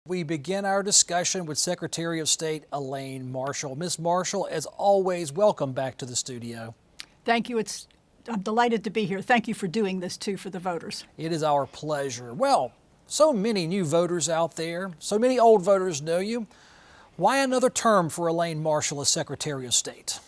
We begin our discussion with Secretary of State Elaine Marshall. Ms. Marshall, as always, welcome back to the studio. Thank you. I'm delighted to be here. Thank you for doing this, too, for the voters. It is our pleasure. Well, so many new voters out there, so many old voters know you. Why another term for Elaine Marshall as Secretary of State?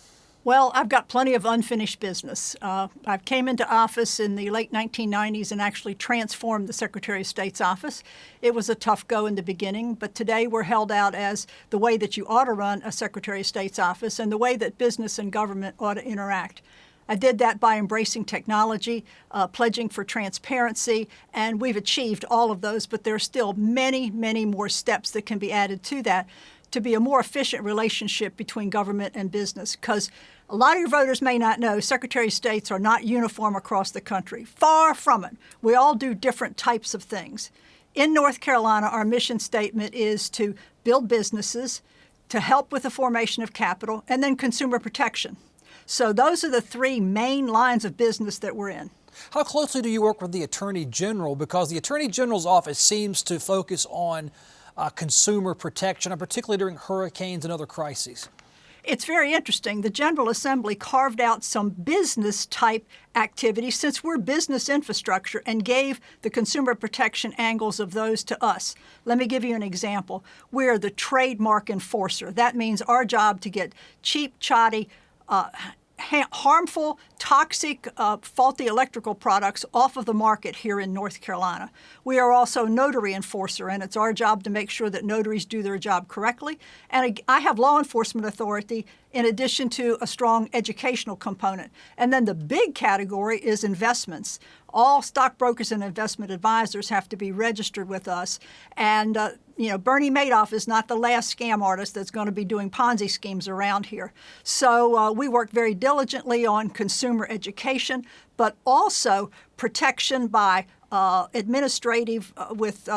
Well, I've got plenty of unfinished business. I came into office in the late 1990s and actually transformed the Secretary of State's office. It was a tough go in the beginning, but today we're held out as the way that you ought to run a Secretary of State's office and the way that business and government ought to interact. I did that by embracing technology, pledging for transparency, and we've achieved all of those, but there are still many, many more steps that can be added to that to be a more efficient relationship between government and business. Because a lot of your voters may not know, Secretary of States are not uniform across the country. Far from it. We all do different types of things. In North Carolina, our mission statement is to build businesses, to help with the formation of capital, and then consumer protection. So those are the three main lines of business that we're in. How closely do you work with the Attorney General? Because the Attorney General's office seems to focus on consumer protection, and particularly during hurricanes and other crises. It's very interesting. The General Assembly carved out some business-type activities since we're business infrastructure and gave the consumer protection angles of those to us. Let me give you an example. We're the trademark enforcer. That means our job to get cheap, shoddy, harmful, toxic, faulty electrical products off of the market here in North Carolina. We are also notary enforcer, and it's our job to make sure that notaries do their job correctly. And I have law enforcement authority in addition to a strong educational component. And then the big category is investments. All stockbrokers and investment advisors have to be registered with us. And Bernie Madoff is not the last scam artist that's going to be doing Ponzi schemes around here. So we work very diligently on consumer education, but also protection by administrative with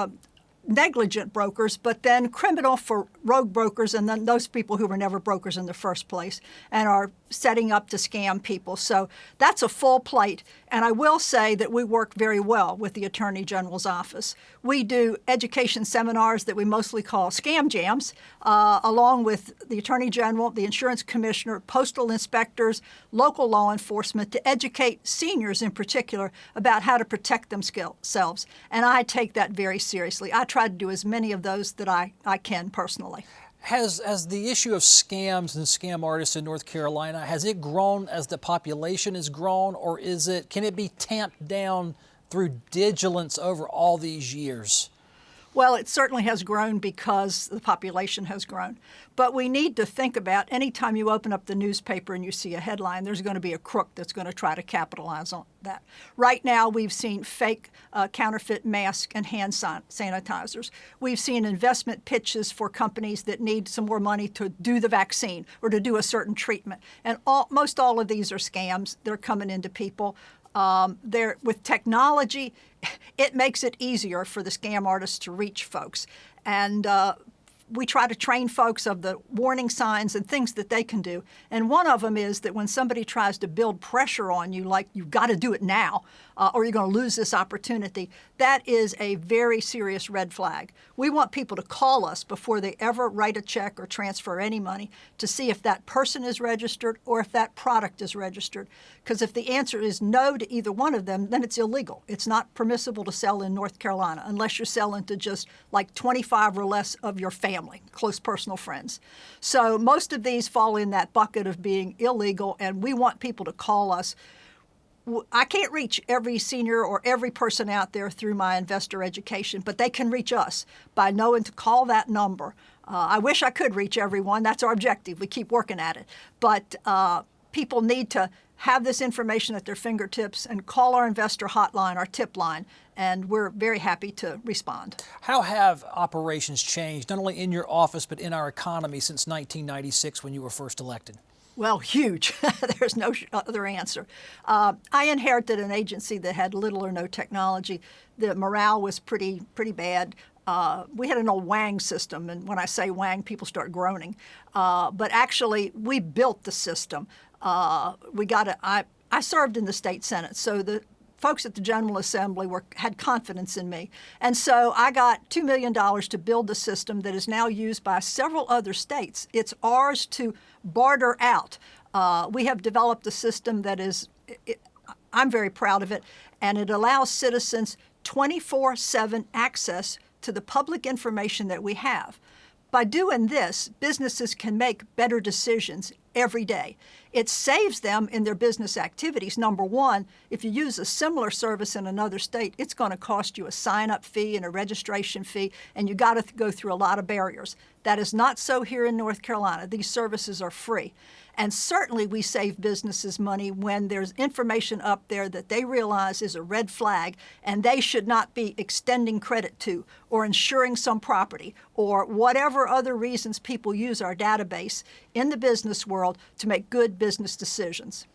negligent brokers, but then criminal for rogue brokers, and then those people who were never brokers in the first place and are setting up to scam people. So that's a full plate. And I will say that we work very well with the Attorney General's office. We do education seminars that we mostly call scam jams, along with the Attorney General, the Insurance Commissioner, postal inspectors, local law enforcement, to educate seniors in particular about how to protect themselves. And I take that very seriously. I try to do as many of those that I can personally. Has the issue of scams and scam artists in North Carolina, has it grown as the population has grown, or can it be tamped down through vigilance over all these years? Well, it certainly has grown because the population has grown. But we need to think about anytime you open up the newspaper and you see a headline, there's going to be a crook that's going to try to capitalize on that. Right now, we've seen fake counterfeit masks and hand sanitizers. We've seen investment pitches for companies that need some more money to do the vaccine or to do a certain treatment. And most all of these are scams. They're coming into people. With technology, it makes it easier for the scam artists to reach folks. And we try to train folks of the warning signs and things that they can do. And one of them is that when somebody tries to build pressure on you, like you've got to do it now, or you're going to lose this opportunity, that is a very serious red flag. We want people to call us before they ever write a check or transfer any money to see if that person is registered or if that product is registered. Because if the answer is no to either one of them, then it's illegal. It's not permissible to sell in North Carolina unless you're selling to just like 25 or less of your family, close personal friends. So most of these fall in that bucket of being illegal, and we want people to call us. I can't reach every senior or every person out there through my investor education, but they can reach us by knowing to call that number. I wish I could reach everyone. That's our objective. We keep working at it. But people need to have this information at their fingertips and call our investor hotline, our tip line, and we're very happy to respond. How have operations changed, not only in your office, but in our economy since 1996 when you were first elected? Well, huge. There's no other answer. I inherited an agency that had little or no technology. The morale was pretty bad. We had an old Wang system, and when I say Wang, people start groaning. But actually, we built the system. I served in the state Senate, so the folks at the General Assembly had confidence in me. And so I got $2 million to build a system that is now used by several other states. It's ours to barter out. We have developed a system that I'm very proud of it, and it allows citizens 24/7 access to the public information that we have. By doing this, businesses can make better decisions every day. It saves them in their business activities. Number one, if you use a similar service in another state, it's going to cost you a sign-up fee and a registration fee, and you got to go through a lot of barriers. That is not so here in North Carolina. These services are free. And certainly we save businesses money when there's information up there that they realize is a red flag and they should not be extending credit to or insuring some property or whatever other reasons people use our database in the business world to make good business decisions.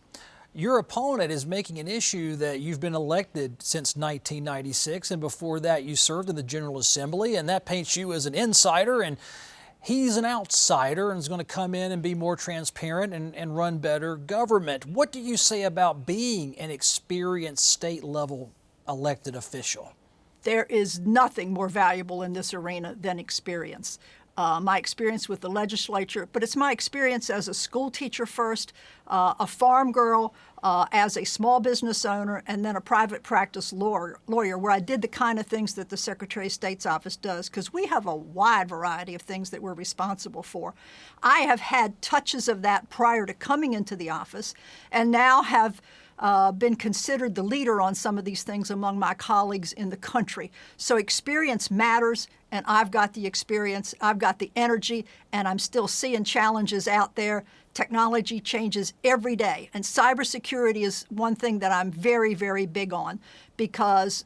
Your opponent is making an issue that you've been elected since 1996, and before that you served in the General Assembly, and that paints you as an insider, and he's an outsider and is going to come in and be more transparent and run better government. What do you say about being an experienced state-level elected official? There is nothing more valuable in this arena than experience. My experience with the legislature, but it's my experience as a school teacher first, a farm girl, as a small business owner, and then a private practice lawyer, where I did the kind of things that the Secretary of State's office does, because we have a wide variety of things that we're responsible for. I have had touches of that prior to coming into the office, and now have been considered the leader on some of these things among my colleagues in the country. So experience matters, and I've got the experience, I've got the energy, and I'm still seeing challenges out there. Technology changes every day, and cybersecurity is one thing that I'm very, very big on, because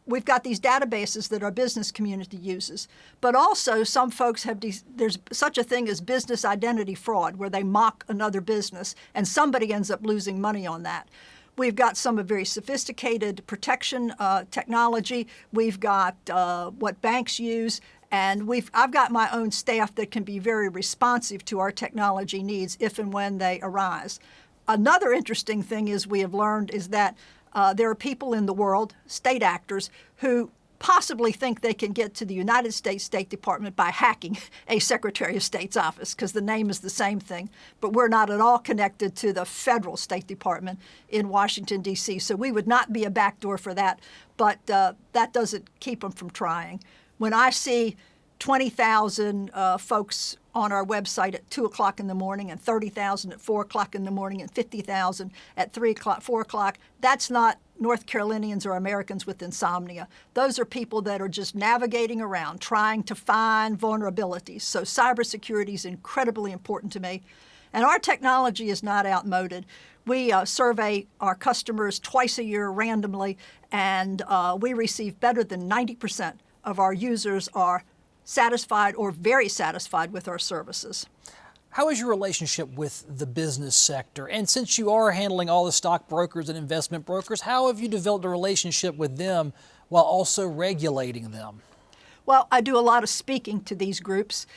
we've got these databases that our business community uses, but also some folks there's such a thing as business identity fraud, where they mock another business and somebody ends up losing money on that. We've got some of very sophisticated protection technology. We've got what banks use, and I've got my own staff that can be very responsive to our technology needs if and when they arise. Another interesting thing we have learned is that there are people in the world, state actors, who possibly think they can get to the United States State Department by hacking a Secretary of State's office, because the name is the same thing. But we're not at all connected to the federal State Department in Washington, D.C., so we would not be a backdoor for that, but that doesn't keep them from trying. When I see 20,000 folks on our website at 2 o'clock in the morning, and 30,000 at 4 o'clock in the morning, and 50,000 at 3 o'clock, 4 o'clock, that's not North Carolinians or Americans with insomnia. Those are people that are just navigating around, trying to find vulnerabilities. So cybersecurity is incredibly important to me. And our technology is not outmoded. We survey our customers twice a year randomly, and we receive better than 90% of our users are satisfied or very satisfied with our services. How is your relationship with the business sector? And since you are handling all the stockbrokers and investment brokers, how have you developed a relationship with them while also regulating them? Well, I do a lot of speaking to these groups.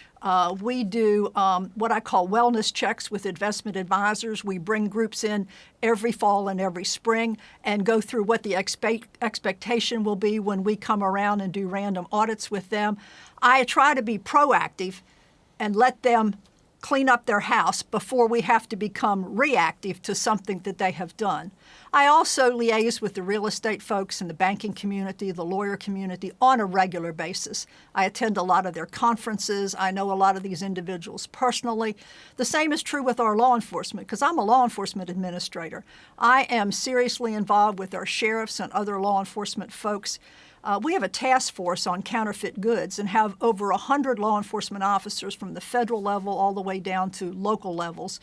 We do what I call wellness checks with investment advisors. We bring groups in every fall and every spring and go through what the expectation will be when we come around and do random audits with them. I try to be proactive and let them clean up their house before we have to become reactive to something that they have done. I also liaise with the real estate folks in the banking community, the lawyer community on a regular basis. I attend a lot of their conferences. I know a lot of these individuals personally. The same is true with our law enforcement, because I'm a law enforcement administrator. I am seriously involved with our sheriffs and other law enforcement folks. We have a task force on counterfeit goods and have over 100 law enforcement officers from the federal level all the way down to local levels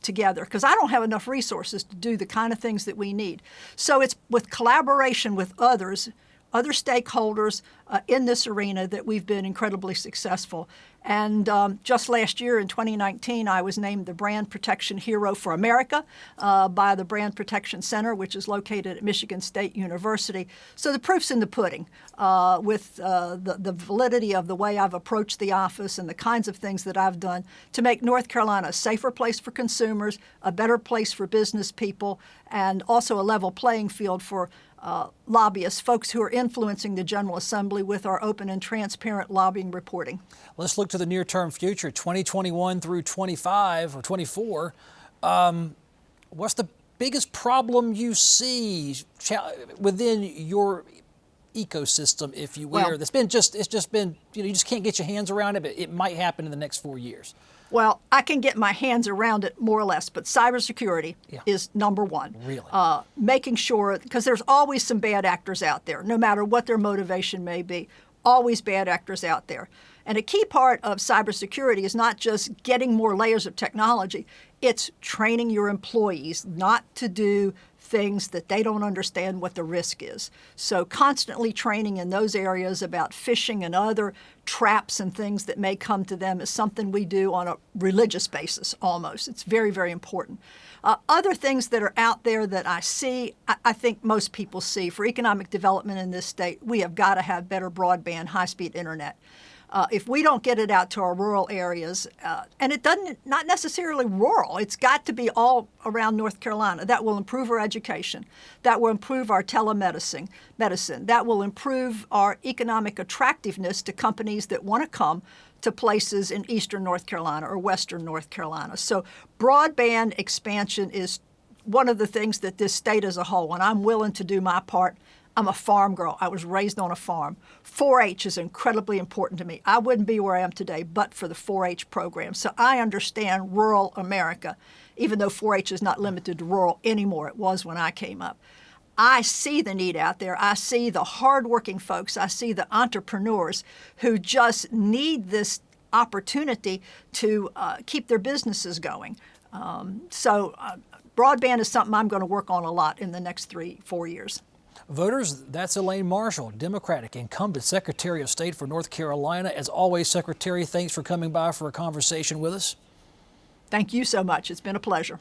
together, because I don't have enough resources to do the kind of things that we need. So it's with collaboration with others, other stakeholders in this arena that we've been incredibly successful. And just last year in 2019, I was named the Brand Protection Hero for America by the Brand Protection Center, which is located at Michigan State University. So the proof's in the pudding with the validity of the way I've approached the office and the kinds of things that I've done to make North Carolina a safer place for consumers, a better place for business people, and also a level playing field for lobbyists, folks who are influencing the General Assembly with our open and transparent lobbying reporting. Let's look to the near-term future, 2021 through 25 or 24. What's the biggest problem you see within your ecosystem, if you will? It's just been, you just can't get your hands around it, but it might happen in the next 4 years. Well, I can get my hands around it more or less, but cybersecurity is number one. Really? Making sure, because there's always some bad actors out there, no matter what their motivation may be, always bad actors out there. And a key part of cybersecurity is not just getting more layers of technology, it's training your employees not to do things that they don't understand what the risk is. So constantly training in those areas about phishing and other traps and things that may come to them is something we do on a religious basis almost. It's very, very important. Other things that are out there that I see, I think most people see, for economic development in this state, we have got to have better broadband, high-speed internet. If we don't get it out to our rural areas, and it doesn't, not necessarily rural, it's got to be all around North Carolina. That will improve our education. That will improve our telemedicine. That will improve our economic attractiveness to companies that want to come to places in eastern North Carolina or western North Carolina. So broadband expansion is one of the things that this state as a whole, and I'm willing to do my part. I'm a farm girl. I was raised on a farm. 4-H is incredibly important to me. I wouldn't be where I am today but for the 4-H program. So I understand rural America, even though 4-H is not limited to rural anymore. It was when I came up. I see the need out there. I see the hardworking folks. I see the entrepreneurs who just need this opportunity to keep their businesses going. So broadband is something I'm going to work on a lot in the next 3-4 years. Voters, that's Elaine Marshall, Democratic incumbent Secretary of State for North Carolina. As always, Secretary, thanks for coming by for a conversation with us. Thank you so much. It's been a pleasure.